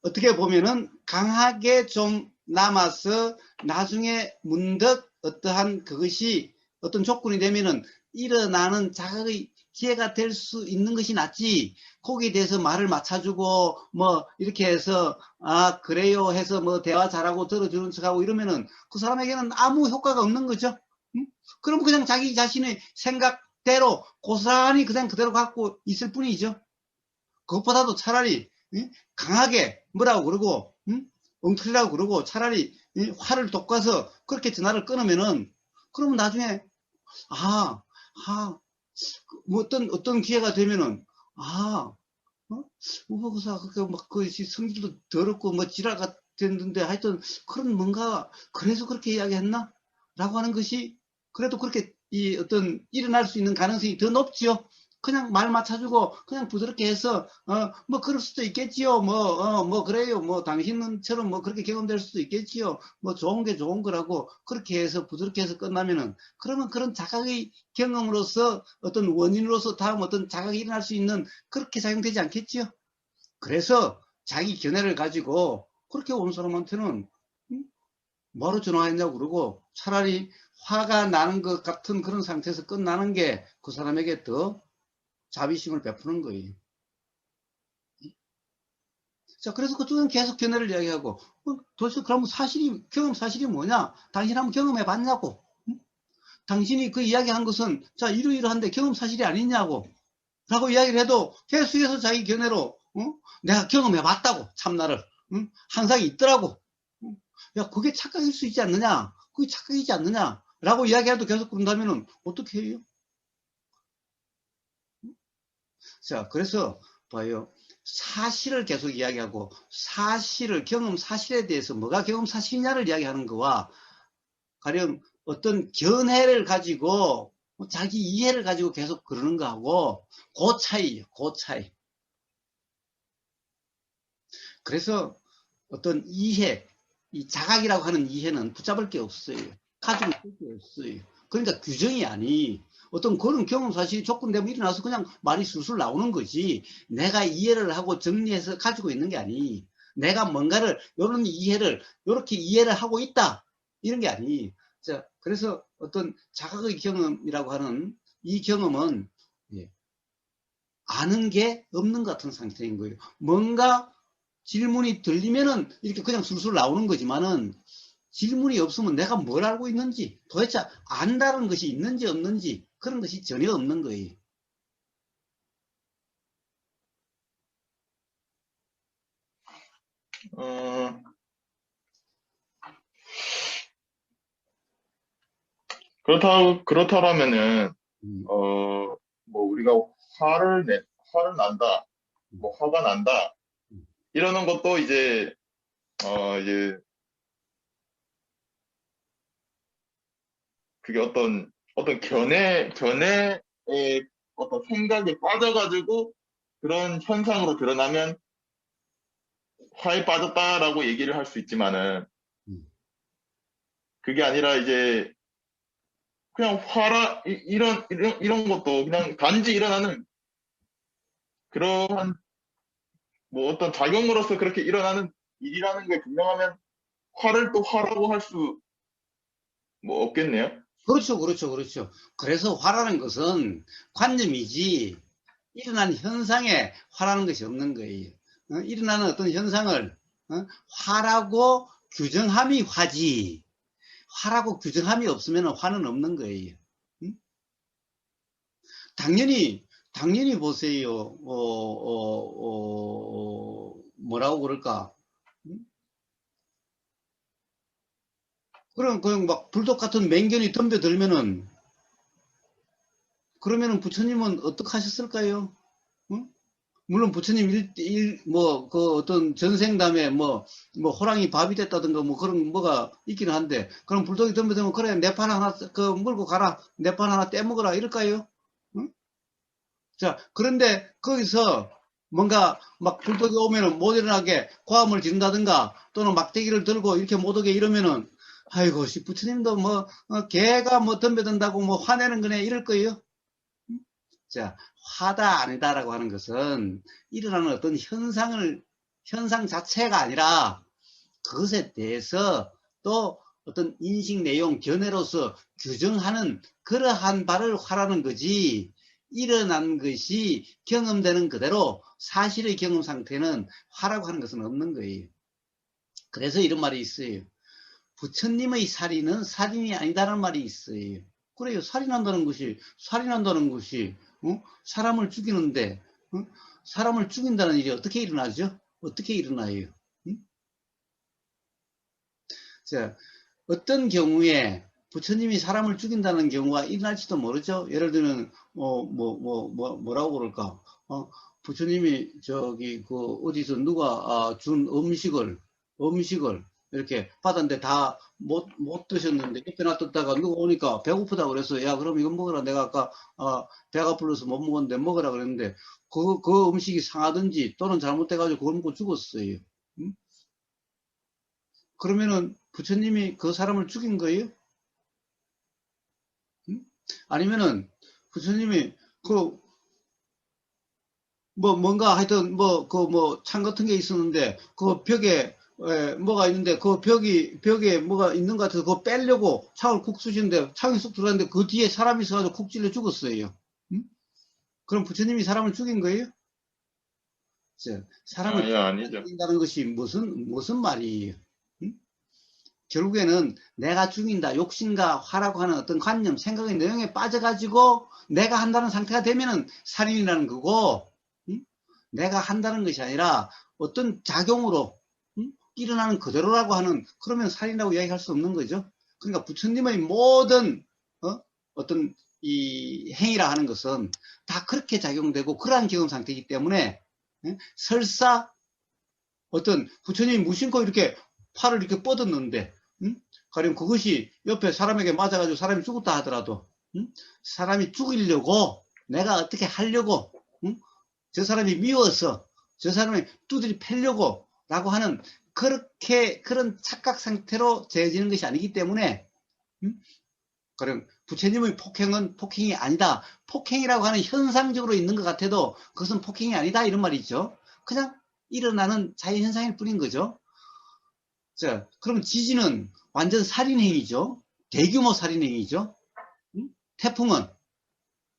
Speaker 2: 어떻게 보면은 강하게 좀 남아서 나중에 문득 어떠한 그것이 어떤 조건이 되면은 일어나는 자극의 기회가 될 수 있는 것이 낫지 거기에 대해서 말을 맞춰주고 뭐 이렇게 해서 그래요 해서 뭐 대화 잘하고 들어주는 척하고 이러면은 그 사람에게는 아무 효과가 없는 거죠. 그럼 그냥 자기 자신의 생각 대로 고스란히 그냥 그대로 갖고 있을 뿐이죠. 그것보다도 차라리 강하게 뭐라고 그러고 엉터리라고 그러고 차라리 화를 돋궈서 그렇게 전화를 끊으면은 그러면 나중에 뭐 어떤 기회가 되면은 우보고사 그렇게 그 성질도 더럽고 뭐 지랄 같았는데 하여튼 그런 뭔가 그래서 그렇게 이야기했나? 라고 하는 것이 그래도 그렇게 일어날 수 있는 가능성이 더 높지요. 그냥 말 맞춰주고 그냥 부드럽게 해서 뭐 그럴 수도 있겠지요. 뭐 그래요. 뭐 당신처럼 뭐 그렇게 경험될 수도 있겠지요. 뭐 좋은 게 좋은 거라고 그렇게 해서 부드럽게 해서 끝나면은 그러면 그런 자각의 경험으로서 어떤 원인으로서 다음 어떤 자각이 일어날 수 있는 그렇게 작용되지 않겠지요. 그래서 자기 견해를 가지고 그렇게 온 사람한테는 뭐로 전화했냐고 그러고 차라리 화가 나는 것 같은 그런 상태에서 끝나는 게 그 사람에게 더 자비심을 베푸는 거예요. 자, 그래서 그쪽은 계속 견해를 이야기하고, 도대체 그러면 경험 사실이 뭐냐? 당신 한번 경험해 봤냐고. 당신이 그 이야기한 것은, 자, 이러이러한데 경험 사실이 아니냐고. 라고 이야기를 해도 계속해서 자기 견해로, 내가 경험해 봤다고, 참나를. 항상 있더라고. 야, 그게 착각일 수 있지 않느냐? 그게 착각이지 않느냐? 라고 이야기해도 계속 그런다면은, 어떻게 해요? 자, 그래서 봐요. 사실을 계속 이야기하고 경험 사실에 대해서 뭐가 경험 사실이냐를 이야기하는 거와 가령 어떤 견해를 가지고 자기 이해를 가지고 계속 그러는 거하고 그 차이예요. 그 차이. 그래서 어떤 이해, 이 자각이라고 하는 이해는 붙잡을 게 없어요. 가지고 있을 게 없어요. 그러니까 규정이 아니. 어떤 그런 경험 사실이 조건되면 일어나서 그냥 말이 술술 나오는 거지. 내가 이해를 하고 정리해서 가지고 있는 게 아니. 내가 뭔가를 요렇게 이해를 하고 있다. 이런 게 아니. 자, 그래서 어떤 자각의 경험이라고 하는 이 경험은 아는 게 없는 것 같은 상태인 거예요. 뭔가 질문이 들리면은 이렇게 그냥 술술 나오는 거지만은 질문이 없으면 내가 뭘 알고 있는지 도대체 안다는 것이 있는지 없는지 그런 것이 전혀 없는 거예요.
Speaker 1: 어, 그렇다면은,
Speaker 2: 음,
Speaker 1: 뭐, 우리가 화를 난다,
Speaker 2: 음,
Speaker 1: 뭐, 화가 난다,
Speaker 2: 음.
Speaker 1: 이러는 것도 이제, 그게 어떤 견해의 어떤 생각에 빠져가지고 그런 현상으로 드러나면 화에 빠졌다라고 얘기를 할 수 있지만은,
Speaker 2: 음.
Speaker 1: 그게 아니라 이제, 그냥 이런 것도 그냥 단지 일어나는 그러한 뭐 어떤 작용으로서 그렇게 일어나는 일이라는 게 분명하면 화를 또 화라고 할 수 뭐 없겠네요.
Speaker 2: 그렇죠, 그렇죠, 그렇죠. 그래서 화라는 것은 관념이지 일어난 현상에 화라는 것이 없는 거예요. 일어나는 어떤 현상을 화라고 규정함이 화지. 화라고 규정함이 없으면 화는 없는 거예요. 당연히 보세요. 뭐라고 그럴까? 그냥 막 불독 같은 맹견이 덤벼들면은, 그러면은 부처님은 어떻게 하셨을까요? 응? 물론 부처님 그 어떤 전생담에 뭐 호랑이 밥이 됐다든가 뭐 그런 뭐가 있기는 한데, 그럼 불독이 덤벼들면, 그래, 내 판 하나, 물고 가라. 내 판 하나 떼먹어라. 이럴까요? 응? 자, 그런데 거기서 뭔가 막 불독이 오면은 못 일어나게 고함을 지른다든가 또는 막대기를 들고 이렇게 못 오게 이러면은, 아이고, 부처님도 개가 뭐 덤벼든다고 뭐 화내는 거네 이럴 거예요. 자, 화다 아니다라고 하는 것은 일어나는 어떤 현상 자체가 아니라 그것에 대해서 또 어떤 인식 내용, 견해로서 규정하는 그러한 바를 화라는 거지, 일어난 것이 경험되는 그대로 사실의 경험 상태는 화라고 하는 것은 없는 거예요. 그래서 이런 말이 있어요. 부처님의 살인은 살인이 아니다라는 말이 있어요. 그래요. 살인한다는 것이, 사람을 죽이는데, 사람을 죽인다는 일이 어떻게 일어나죠? 어떻게 일어나요? 응? 자, 어떤 경우에 부처님이 사람을 죽인다는 경우가 일어날지도 모르죠. 예를 들면, 뭐라고 그럴까? 부처님이 어디서 누가 준 음식을 이렇게 받았는데 다 못 드셨는데 옆에 놔뒀다가 누가 오니까 배고프다 그래서 야, 그럼 이거 먹어라. 내가 아까, 배가 불러서 못 먹었는데 먹으라 그랬는데 그 음식이 상하든지 또는 잘못돼가지고 그걸 먹고 죽었어요. 응? 그러면은 부처님이 그 사람을 죽인 거예요? 응? 아니면은 부처님이 그 뭔가 하여튼 창 같은 게 있었는데 그 벽에 뭐가 있는데 그 벽에 뭐가 있는 것 같아서 그거 빼려고 창을 쿡 쑤시는데 창이 쑥 들어갔는데 그 뒤에 사람이 있어가지고 쿡 찔려 죽었어요. 응? 그럼 부처님이 사람을 죽인 거예요? 사람을
Speaker 1: 예, 아니죠.
Speaker 2: 죽인다는 것이 무슨 말이에요? 응? 결국에는 내가 죽인다, 욕심과 화라고 하는 어떤 관념, 생각의 내용에 빠져가지고 내가 한다는 상태가 되면은 살인이라는 거고, 응? 내가 한다는 것이 아니라 어떤 작용으로, 응? 일어나는 그대로라고 하는, 그러면 살인이라고 이야기할 수 없는 거죠. 그러니까 부처님의 모든 어떤 이 행위라 하는 것은 다 그렇게 작용되고 그러한 경험 상태이기 때문에, 응? 설사 어떤 부처님이 무심코 이렇게 팔을 이렇게 뻗었는데, 응? 가령 그것이 옆에 사람에게 맞아가지고 사람이 죽었다 하더라도, 응? 사람이 죽이려고 내가 어떻게 하려고, 응? 저 사람이 미워서 저 사람이 두드리 패려고 라고 하는 그런 착각 상태로 재어지는 것이 아니기 때문에, 응? 가령 부처님의 폭행은 폭행이 아니다. 폭행이라고 하는 현상적으로 있는 것 같아도 그것은 폭행이 아니다 이런 말이죠. 그냥 일어나는 자연현상일 뿐인 거죠. 자, 그럼 지진은 완전 살인행위죠. 대규모 살인행위죠. 응? 태풍은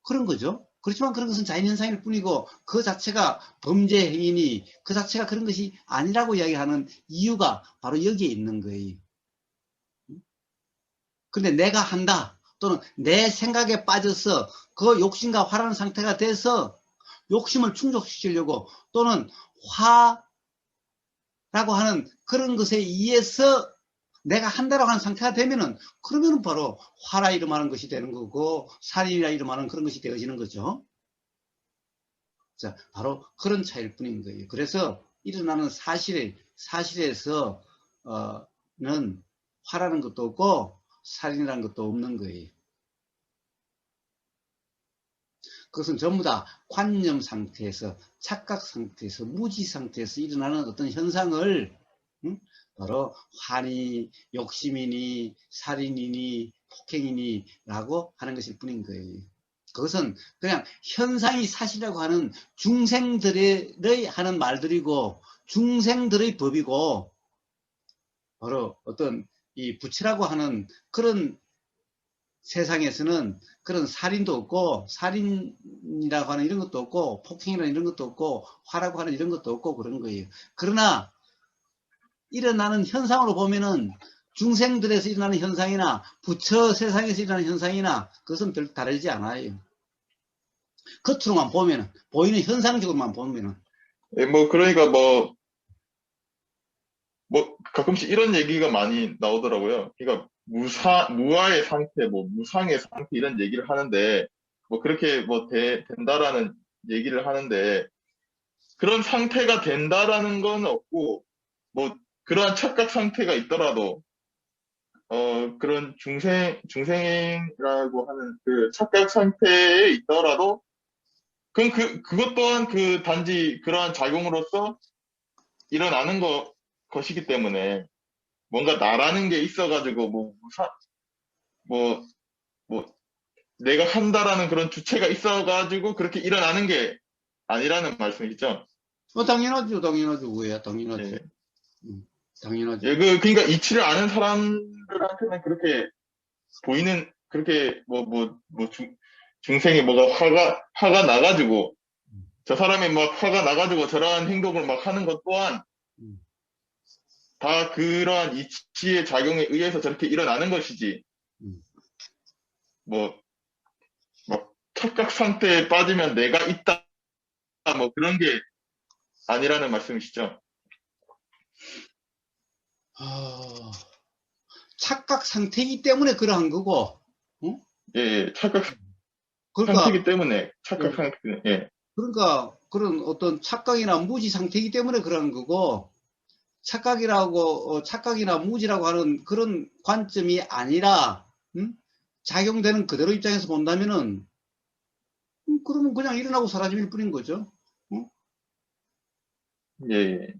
Speaker 2: 그런 거죠. 그렇지만 그런 것은 자연현상일 뿐이고 그 자체가 범죄 행위니 그 자체가 그런 것이 아니라고 이야기하는 이유가 바로 여기에 있는 거예요. 근데 내가 한다 또는 내 생각에 빠져서 그 욕심과 화라는 상태가 돼서 욕심을 충족시키려고 또는 화라고 하는 그런 것에 의해서 내가 한다라고 하는 상태가 되면은 그러면은 바로 화라 이름하는 것이 되는 거고 살인이라 이름하는 그런 것이 되어지는 거죠. 자, 바로 그런 차이일 뿐인 거예요. 그래서 일어나는 사실에서 는 화라는 것도 없고 살인이라는 것도 없는 거예요. 그것은 전부 다 관념 상태에서 착각 상태에서 무지 상태에서 일어나는 어떤 현상을 바로 환이 욕심이니 살인이니 폭행이니 라고 하는 것일 뿐인 거예요. 그것은 그냥 현상이 사실이라고 하는 중생들의 하는 말들이고 중생들의 법이고 바로 어떤 이 부처라고 하는 그런 세상에서는 그런 살인도 없고 살인이라고 하는 이런 것도 없고 폭행이라는 이런 것도 없고 화라고 하는 이런 것도 없고 그런 거예요. 그러나 일어나는 현상으로 보면은 중생들에서 일어나는 현상이나 부처 세상에서 일어나는 현상이나 그것은 별 다르지 않아요. 겉으로만 보면은 보이는 현상적으로만 보면은
Speaker 1: 예, 그러니까 가끔씩 이런 얘기가 많이 나오더라고요. 그러니까 무아의 상태, 무상의 상태 이런 얘기를 하는데, 그렇게 된다라는 얘기를 하는데, 그런 상태가 된다라는 건 없고, 그러한 착각 상태가 있더라도, 그런 중생이라고 하는 그 착각 상태에 있더라도, 그건 그것 또한 단지 그러한 작용으로서 일어나는 것이기 때문에, 뭔가 나라는 게 있어가지고, 뭐, 뭐, 내가 한다라는 그런 주체가 있어가지고 그렇게 일어나는 게 아니라는 말씀이죠.
Speaker 2: 당연하죠, 당연하죠, 왜 당연하죠.
Speaker 1: 예.
Speaker 2: 당연하죠.
Speaker 1: 예, 그러니까 이치를 아는 사람들한테는 그렇게 보이는, 그렇게 중생이 화가 나가지고, 저 사람이 막 화가 나가지고 저러한 행동을 막 하는 것 또한
Speaker 2: 음.
Speaker 1: 다 그러한 이치의 작용에 의해서 저렇게 일어나는 것이지.
Speaker 2: 음.
Speaker 1: 뭐, 막 착각 상태에 빠지면 내가 있다, 뭐 그런 게 아니라는 말씀이시죠?
Speaker 2: 어, 착각 상태이기 때문에 그러한 거고, 응?
Speaker 1: 예, 예, 착각
Speaker 2: 그러니까,
Speaker 1: 상태이기 때문에, 착각
Speaker 2: 예,
Speaker 1: 상태, 예,
Speaker 2: 그러니까 그런 어떤 착각이나 무지 상태이기 때문에 그러한 거고, 착각이나 무지라고 하는 그런 관점이 아니라, 응? 작용되는 그대로 입장에서 본다면은, 그러면 그냥 일어나고 사라질 뿐인 거죠. 응?
Speaker 1: 예, 예.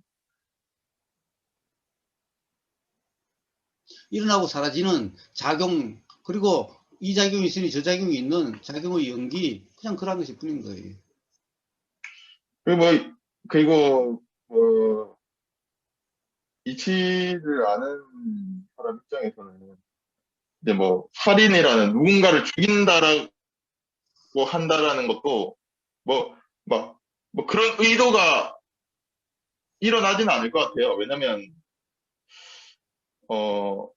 Speaker 2: 일어나고 사라지는 작용, 그리고 이 작용이 있으니 저 작용이 있는 작용의 연기, 그냥 그런 것일 뿐인 거예요.
Speaker 1: 그리고 뭐, 그리고, 뭐, 이치를 아는 사람 입장에서는, 이제 뭐, 살인이라는 누군가를 죽인다라고 한다라는 것도, 뭐, 막, 뭐 그런 의도가 일어나지는 않을 것 같아요. 왜냐면, 어,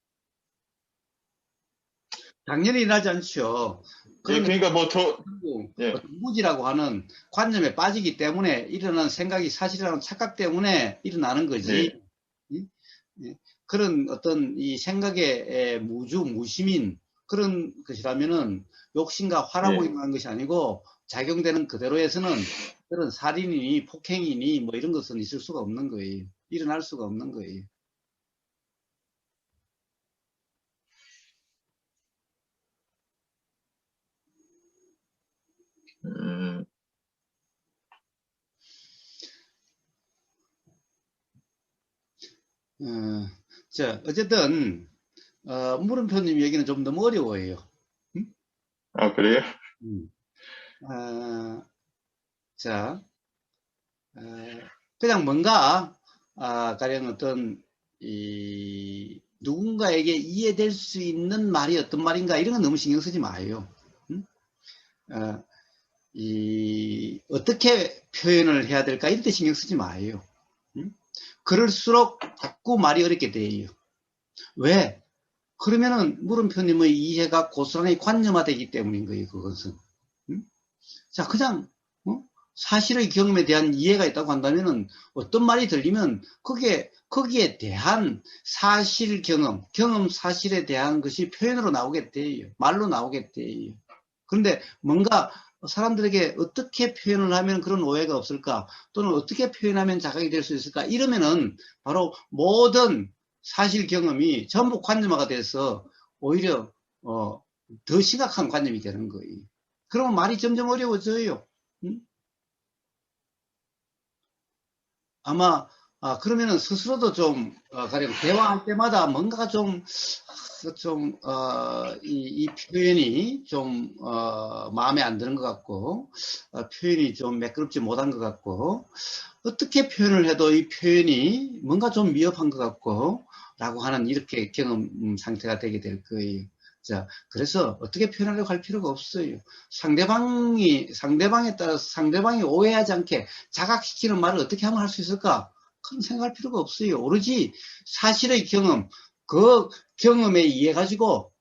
Speaker 2: 당연히 일어나지 않죠.
Speaker 1: 예,
Speaker 2: 그런
Speaker 1: 그러니까 뭐 예,
Speaker 2: 어떤 무지라고 하는 관념에 빠지기 때문에 일어나는 생각이 사실이라는 착각 때문에 일어나는 거지.
Speaker 1: 네,
Speaker 2: 이- 이- 그런 어떤 이 생각의 무심인 그런 것이라면은 욕심과 화라고
Speaker 1: 예.
Speaker 2: 일어나는 것이 아니고 작용되는 그대로에서는 그런 살인이니 폭행이니 뭐 이런 것은 있을 수가 없는 거예요. 일어날 수가 없는 거예요.
Speaker 1: 음,
Speaker 2: 어, 어쨌든 물음표님 얘기는 좀 너무 어려워요. 음?
Speaker 1: 아, 그래요?
Speaker 2: 음. 어, 자, 어, 그냥 뭔가, 가령 어떤, 누군가에게 이해될 수 있는 말이 어떤 말인가, 이런 건 너무 신경 쓰지 마요. 음? 어, 어떻게 표현을 해야 될까, 이런 데 신경 쓰지 마요. 그럴수록 자꾸 말이 어렵게 돼요. 왜? 그러면은 물음표님의 이해가 고스란히 관념화되기 때문인 거예요, 그것은. 음? 자, 그냥, 어? 사실의 경험에 대한 이해가 있다고 한다면은 어떤 말이 들리면 거기에 대한 사실 경험 사실에 대한 것이 표현으로 나오게 돼요. 말로 나오게 돼요. 그런데 뭔가 사람들에게 어떻게 표현을 하면 그런 오해가 없을까? 또는 어떻게 표현하면 자각이 될 수 있을까? 이러면은 바로 모든 사실 경험이 전부 관념화가 돼서 오히려 더 심각한 관념이 되는 거예요. 그러면 말이 점점 어려워져요. 음? 아마 그러면은 스스로도 좀 가령 대화할 때마다 뭔가 이 표현이 좀 마음에 안 드는 것 같고 표현이 좀 매끄럽지 못한 것 같고 어떻게 표현을 해도 이 표현이 뭔가 좀 미흡한 것 같고 라고 하는 이렇게 경험 상태가 되게 될 거예요. 자, 그래서 어떻게 표현하려고 할 필요가 없어요. 상대방에 따라서 상대방이 오해하지 않게 자각시키는 말을 어떻게 하면 할 수 있을까? 그런 생각할 필요가 없어요. 오로지 사실의 경험, 그 경험에 의해 가지고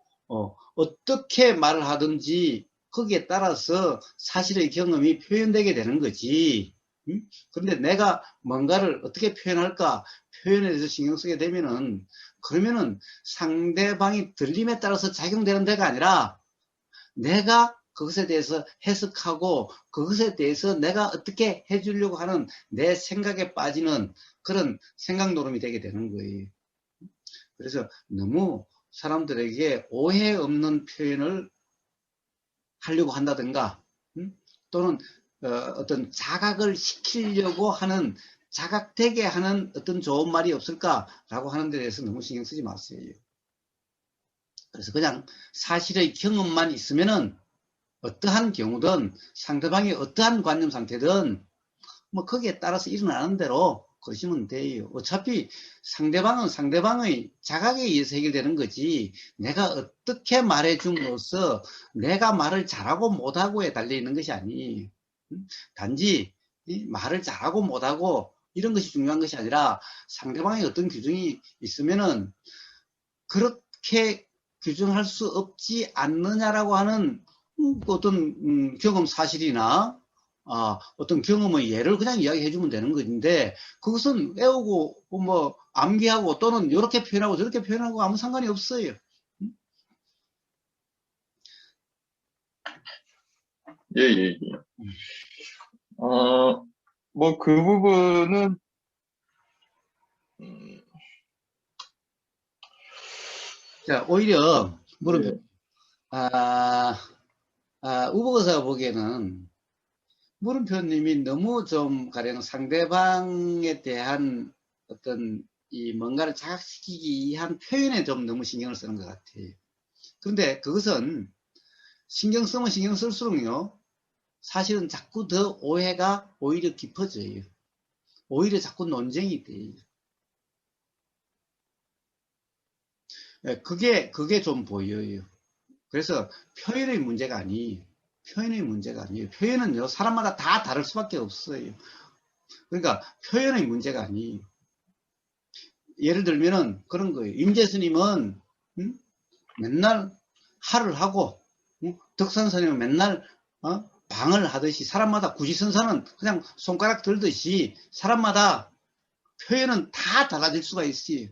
Speaker 2: 어떻게 말을 하든지 거기에 따라서 사실의 경험이 표현되게 되는 거지. 그런데 내가 뭔가를 어떻게 표현할까 표현에 대해서 신경 쓰게 되면은 그러면은 상대방이 들림에 따라서 작용되는 데가 아니라 내가 그것에 대해서 해석하고 그것에 대해서 내가 어떻게 해주려고 하는 내 생각에 빠지는 그런 생각 노름이 되게 되는 거예요. 그래서 너무 사람들에게 오해 없는 표현을 하려고 한다든가 또는 어떤 자각을 시키려고 하는 자각되게 하는 어떤 좋은 말이 없을까라고 하는 데 대해서 너무 신경 쓰지 마세요. 그래서 그냥 사실의 경험만 있으면은 어떠한 경우든 상대방이 어떠한 관념 상태든 뭐 거기에 따라서 일어나는 대로 그러시면 돼요. 어차피 상대방은 상대방의 자각에 의해서 해결되는 거지 내가 어떻게 말해줌으로써 내가 말을 잘하고 못하고에 달려있는 것이 아니에요. 단지 말을 잘하고 못하고 이런 것이 중요한 것이 아니라 상대방의 어떤 규정이 있으면은 그렇게 규정할 수 없지 않느냐라고 하는 어떤 경험 사실이나 어떤 경험의 예를 그냥 이야기해 주면 되는 건데 그것은 외우고 뭐 암기하고 또는 이렇게 표현하고 저렇게 표현하고 아무 상관이 없어요.
Speaker 1: 예, 예, 예. 뭐 그 부분은 음,
Speaker 2: 자, 오히려 물음표
Speaker 1: 예,
Speaker 2: 우버거사가 보기에는 물음표님이 너무 좀 가령 상대방에 대한 어떤 이 뭔가를 자극시키기 위한 표현에 좀 너무 신경을 쓰는 것 같아요. 그런데 그것은 신경 쓰면 신경 쓸수록요, 사실은 자꾸 더 오해가 오히려 깊어져요. 오히려 자꾸 논쟁이 돼요. 예, 그게 좀 보여요. 그래서 표현의 문제가 아니에요. 표현의 문제가 아니에요. 표현은요, 사람마다 다 다를 수밖에 없어요. 그러니까 표현의 문제가 아니에요. 예를 들면은 그런 거예요. 임재스님은 맨날 할을 하고 덕산스님은 맨날 방을 하듯이 사람마다 구지선사는 그냥 손가락 들듯이 사람마다 표현은 다 달라질 수가 있어요.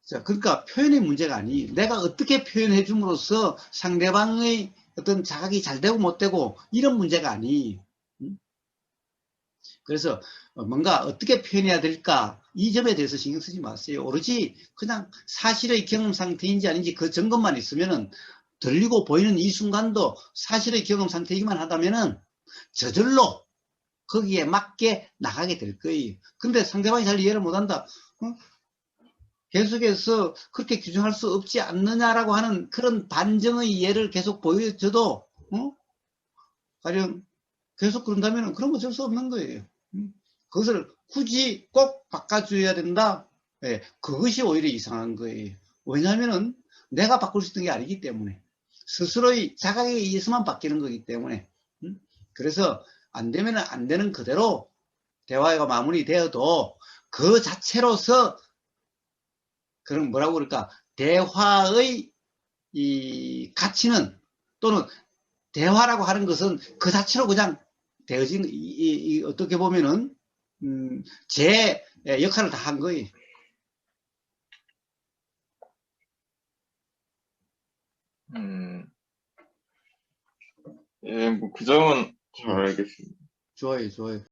Speaker 2: 자, 그러니까 표현의 문제가 아니 내가 어떻게 표현해 줌으로써 상대방의 어떤 자각이 잘 되고 못 되고 이런 문제가 아니. 그래서 뭔가 어떻게 표현해야 될까 이 점에 대해서 신경 쓰지 마세요. 오로지 그냥 사실의 경험 상태인지 아닌지 그 점검만 있으면은 들리고 보이는 이 순간도 사실의 경험 상태이기만 하다면은 저절로 거기에 맞게 나가게 될 거예요. 근데 상대방이 잘 이해를 못한다. 계속해서 그렇게 규정할 수 없지 않느냐라고 하는 그런 반정의 예를 계속 보여줘도 가령 계속 그런다면 그런 거 어쩔 수 없는 거예요. 그것을 굳이 꼭 바꿔줘야 된다. 예, 그것이 오히려 이상한 거예요. 왜냐하면은 내가 바꿀 수 있는 게 아니기 때문에 스스로의 자각에 의해서만 바뀌는 거기 때문에 그래서 안 되면은 안 되는 그대로 대화가 마무리되어도 그 자체로서 그런 뭐라고 그럴까 대화의 이 가치는 또는 대화라고 하는 것은 그 자체로 그냥 되어진 어떻게 보면은 제 역할을 다 한 거예요.
Speaker 1: 음, 예, 뭐 그 점은 잘 알겠습니다.
Speaker 2: 좋아요, 좋아요.